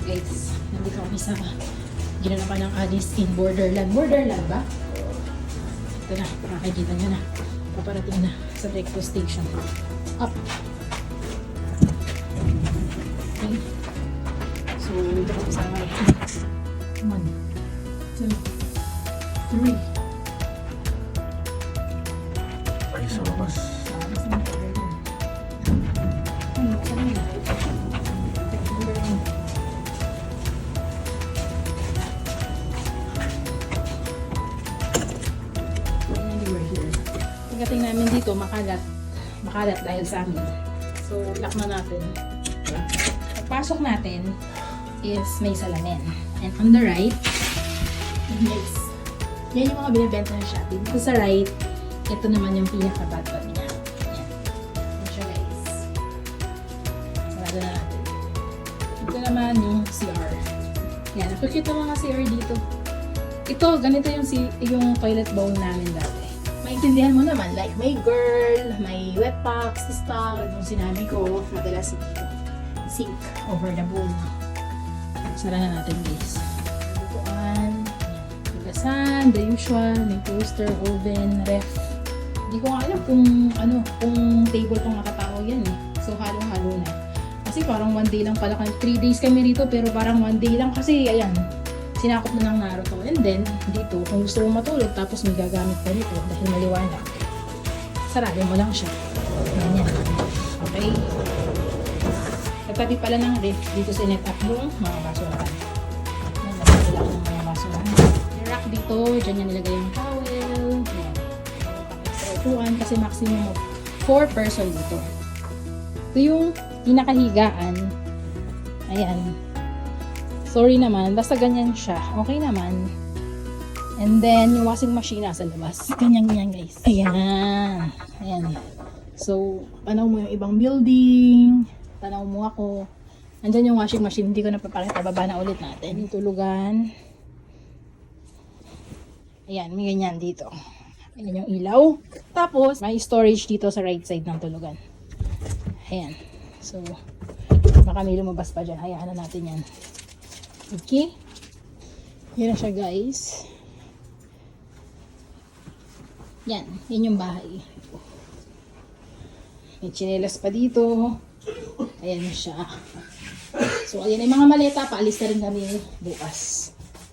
Guys, nandito kami sa ginanap pa ng Alice in Borderland. Borderland ba? Ito na, makikita nyo na. Paparating na sa breakfast station. Up! Okay. So, dito kami sa 1, 2, 3. Ay, sa labas. Pagdating namin dito, makalat dahil sa amin. So, lock na natin. Pagpasok natin is may salamin. And on the right, yes, yan yung mga binibenta ng Shopee. Dito sa right, ito naman yung pinaka-bad niya. Yan. Yan siya, guys. Sarado na natin. Ito naman yung CR. Yan, napakita mga CR dito. Ito, ganito yung toilet bowl namin dati. Maintindihan mo naman, like may girl, may wet packs, stock, yung sinabi ko, madalas sink over the bowl. Sara na natin, guys. Lutuan, hugasan, the usual, may toaster, oven, ref. Hindi ko nga alam kung table pang nakatawag yan eh. So, halo-halo na. Kasi parang 1 day lang pala, 3 days kami rito, pero parang 1 day lang kasi, ayan, sinakop na ng Naruto. And then, dito, kung gusto mo matulog, tapos may gagamit ka rito dahil maliwanag, sarado mo lang siya. Ganyan. Okay? Nagtabi pala ng ref, dito sinet up yung mga basurahan. Nagtabi lang ng mga basurahan. Yung rack dito, dyan yan nilagay yung towel. Ayan. Extra kasi maximum of 4 person dito. Ito yung pinakahigaan. Ayan. Sorry naman, basta ganyan siya. Okay naman. And then, yung washing machine nasa labas. Ganyan guys. Ayan. Ayan. So, tanaw mo yung ibang building. Tanaw mo ako. Andyan yung washing machine. Hindi ko napapakita. Baba na ulit natin. Yung tulugan. Ayan, may ganyan dito. Ayan yung ilaw. Tapos, may storage dito sa right side ng tulugan. Ayan. So, baka may lumabas pa dyan. Hayaan na natin yan. Okay. Yan na siya, guys. Yan. Yan yung bahay. May tsinelas pa dito. Ayan na siya. So, ayan yung mga maleta. Paalis na rin kami bukas.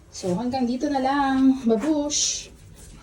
So, hanggang dito na lang. Babush!